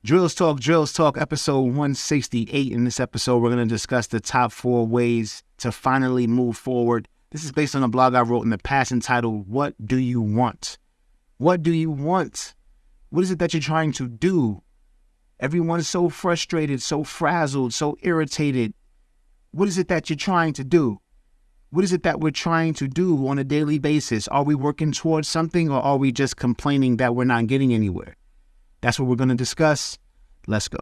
Drills Talk, episode 168. In this episode, we're going to discuss the top 4 ways to finally move forward. This is based on a blog I wrote in the past entitled, What Do You Want? What do you want? What is it that you're trying to do? Everyone's so frustrated, so frazzled, so irritated. What is it that you're trying to do? What is it that we're trying to do on a daily basis? Are we working towards something, or are we just complaining that we're not getting anywhere? That's what we're going to discuss. Let's go.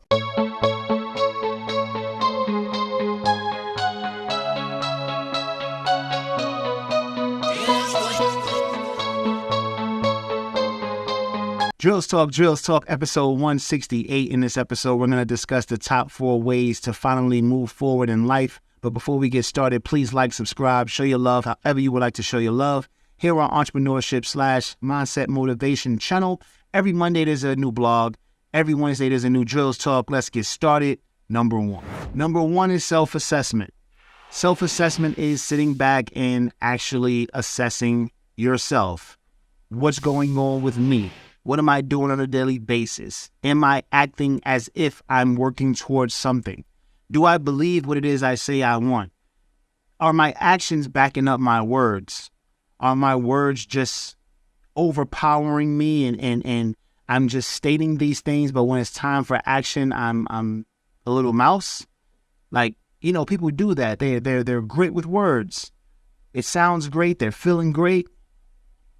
Drills Talk, episode 168. In this episode, we're going to discuss the top 4 ways to finally move forward in life. But before we get started, please like, subscribe, show your love however you would like to show your love. Here on entrepreneurship/mindset motivation channel. Every Monday, there's a new blog. Every Wednesday, there's a new Drills Talk. Let's get started. Number one is self-assessment. Self-assessment is sitting back and actually assessing yourself. What's going on with me? What am I doing on a daily basis? Am I acting as if I'm working towards something? Do I believe what it is I say I want? Are my actions backing up my words? Are my words just overpowering me and I'm just stating these things, but when it's time for action, I'm a little mouse? Like, people do that. They're great with words. It sounds great. They're feeling great.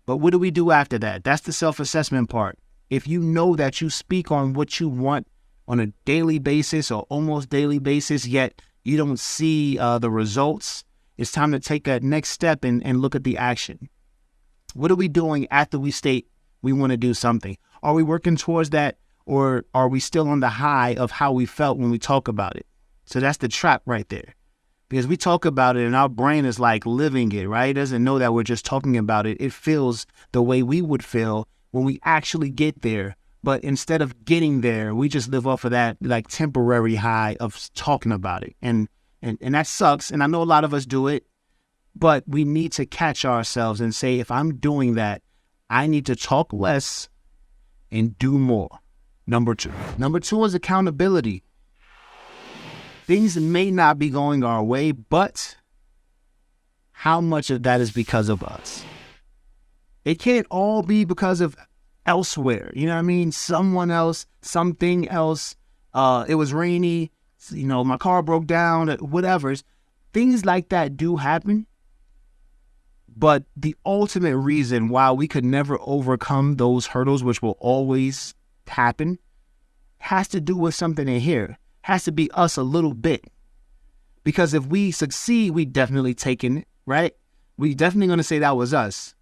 But what do we do after that? That's the self-assessment part. If you know that you speak on what you want on a daily basis or almost daily basis, yet you don't see the results, it's time to take that next step and look at the action. What are we doing after we state we want to do something? Are we working towards that, or are we still on the high of how we felt when we talk about it? So that's the trap right there. Because we talk about it and our brain is like living it, right? It doesn't know that we're just talking about it. It feels the way we would feel when we actually get there. But instead of getting there, we just live off of that like temporary high of talking about it. And that sucks. And I know a lot of us do it, but we need to catch ourselves and say, if I'm doing that, I need to talk less and do more. Number two is accountability. Things may not be going our way, but how much of that is because of us? It can't all be because of elsewhere. You know what I mean? Someone else, something else. It was rainy. My car broke down, whatever. Things like that do happen. But the ultimate reason why we could never overcome those hurdles, which will always happen, has to do with something in here. Has to be us a little bit. Because if we succeed, we definitely taking it, right? We definitely going to say that was us.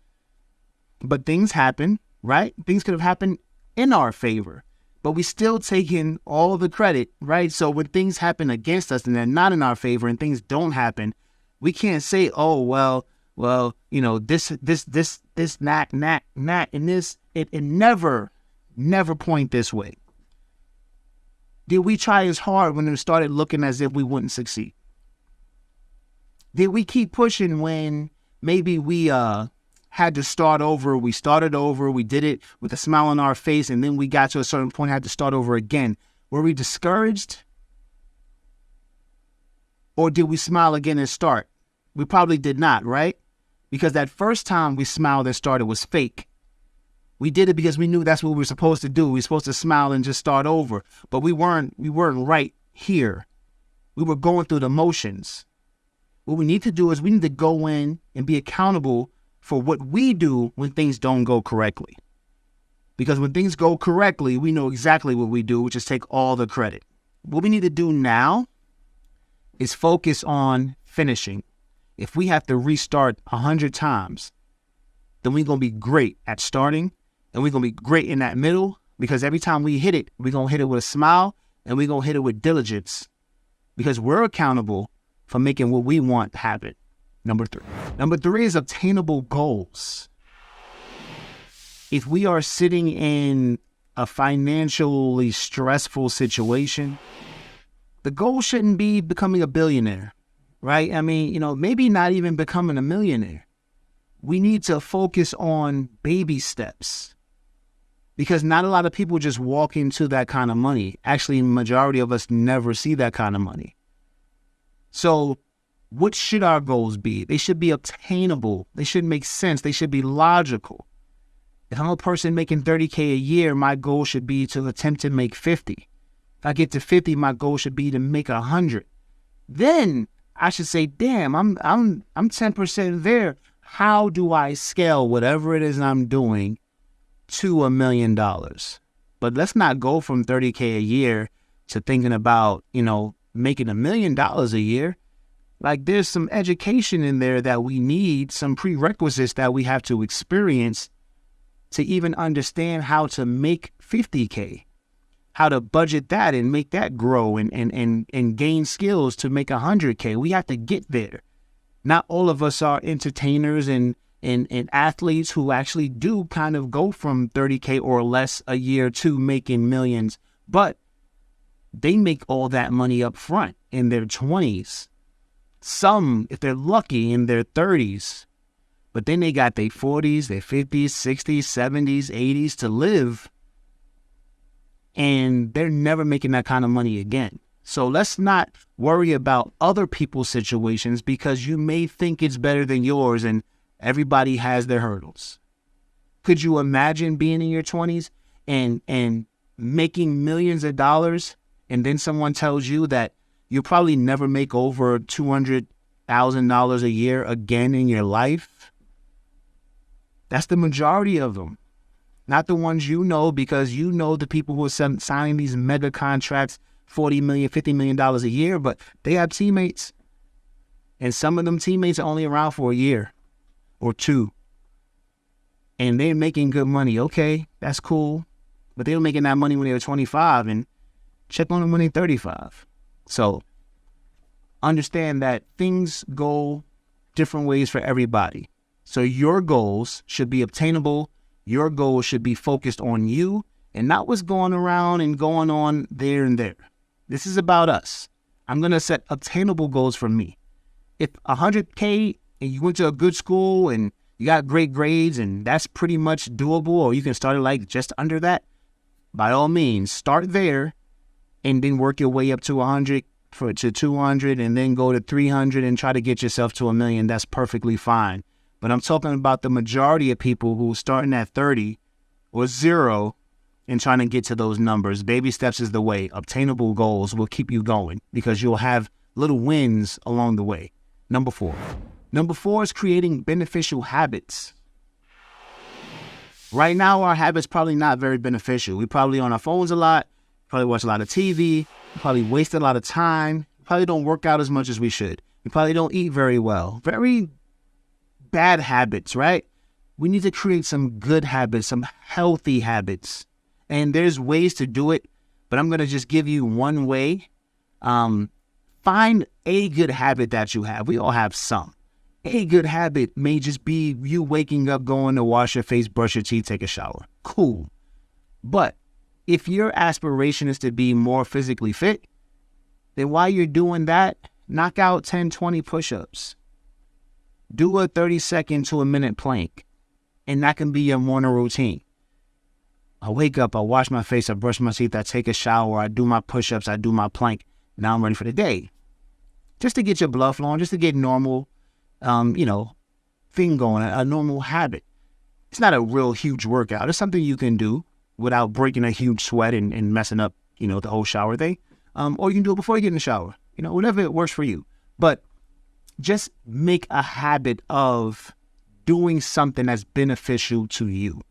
But things happen, right? Things could have happened in our favor, but we still taking all the credit, right? So when things happen against us and they're not in our favor and things don't happen, we can't say, oh, well, this, that, and this, it never point this way. Did we try as hard when it started looking as if we wouldn't succeed? Did we keep pushing when maybe we had to start over? We started over, we did it with a smile on our face, and then we got to a certain point and had to start over again. Were we discouraged? Or did we smile again and start? We probably did not, right? Because that first time we smiled and started was fake. We did it because we knew that's what we were supposed to do. We were supposed to smile and just start over. But we weren't right here. We were going through the motions. What we need to do is we need to go in and be accountable for what we do when things don't go correctly. Because when things go correctly, we know exactly what we do, which is take all the credit. What we need to do now is focus on finishing. If we have to restart 100 times, then we're going to be great at starting, and we're going to be great in that middle, because every time we hit it, we're going to hit it with a smile, and we're going to hit it with diligence, because we're accountable for making what we want happen. Number three is obtainable goals. If we are sitting in a financially stressful situation, the goal shouldn't be becoming a billionaire, right? I mean, maybe not even becoming a millionaire. We need to focus on baby steps. Because not a lot of people just walk into that kind of money. Actually, majority of us never see that kind of money. So what should our goals be? They should be obtainable. They should make sense. They should be logical. If I'm a person making $30K a year, my goal should be to attempt to make 50. If I get to 50, my goal should be to make 100. Then I should say, damn, I'm 10% there. How do I scale whatever it is I'm doing to $1 million? But let's not go from 30K a year to thinking about, making $1 million a year. Like, there's some education in there that we need, some prerequisites that we have to experience to even understand how to make 50K, how to budget that and make that grow and gain skills to make 100K. We have to get there. Not all of us are entertainers and athletes who actually do kind of go from 30K or less a year to making millions, but they make all that money up front in their 20s. Some, if they're lucky, in their 30s. But then they got their 40s, their 50s, 60s, 70s, 80s to live. And they're never making that kind of money again. So let's not worry about other people's situations, because you may think it's better than yours and everybody has their hurdles. Could you imagine being in your 20s and making millions of dollars, and then someone tells you that you'll probably never make over $200,000 a year again in your life? That's the majority of them. Not the ones because the people who are signing these mega contracts, $40 million, $50 million a year, but they have teammates. And some of them teammates are only around for a year or two. And they're making good money. Okay, that's cool. But they were making that money when they were 25, and check on them when they're 35. So understand that things go different ways for everybody. So your goals should be obtainable. Your goals should be focused on you and not what's going around and going on there and there. This is about us. I'm going to set obtainable goals for me. If 100K and you went to a good school and you got great grades and that's pretty much doable, or you can start it like just under that, by all means, start there and then work your way up to 100 to 200 and then go to 300 and try to get yourself to $1 million. That's perfectly fine. But I'm talking about the majority of people who are starting at 30 or 0 and trying to get to those numbers. Baby steps is the way. Obtainable goals will keep you going because you'll have little wins along the way. Number 4. Number 4 is creating beneficial habits. Right now, our habits probably not very beneficial. We probably on our phones a lot, probably watch a lot of TV, probably waste a lot of time, probably don't work out as much as we should. We probably don't eat very well. Very bad habits, right? We need to create some good habits, some healthy habits. And there's ways to do it, but I'm going to just give you one way. Find a good habit that you have. We all have some. A good habit may just be you waking up, going to wash your face, brush your teeth, take a shower. Cool. But if your aspiration is to be more physically fit, then while you're doing that, knock out 10, 20 push-ups. Do a 30-second to a minute plank, and that can be your morning routine. I wake up, I wash my face, I brush my teeth, I take a shower, I do my push-ups, I do my plank. Now I'm ready for the day. Just to get your blood flowing, just to get normal, thing going, a normal habit. It's not a real huge workout. It's something you can do without breaking a huge sweat and messing up, the whole shower thing. Or you can do it before you get in the shower, whatever it works for you. But just make a habit of doing something that's beneficial to you.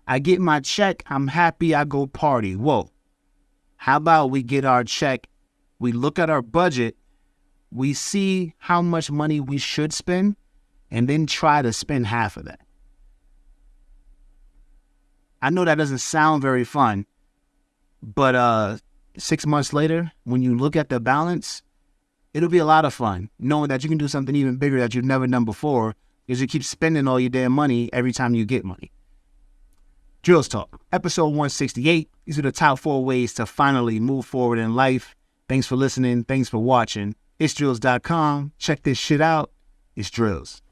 I get my check, I'm happy, I go party. Whoa. How about we get our check, we look at our budget, we see how much money we should spend, and then try to spend half of that. I know that doesn't sound very fun, but 6 months later, when you look at the balance, it'll be a lot of fun, knowing that you can do something even bigger that you've never done before, because you keep spending all your damn money every time you get money. Drills Talk, episode 168. These are the top 4 ways to finally move forward in life. Thanks for listening. Thanks for watching. It's drills.com. Check this shit out. It's Drills.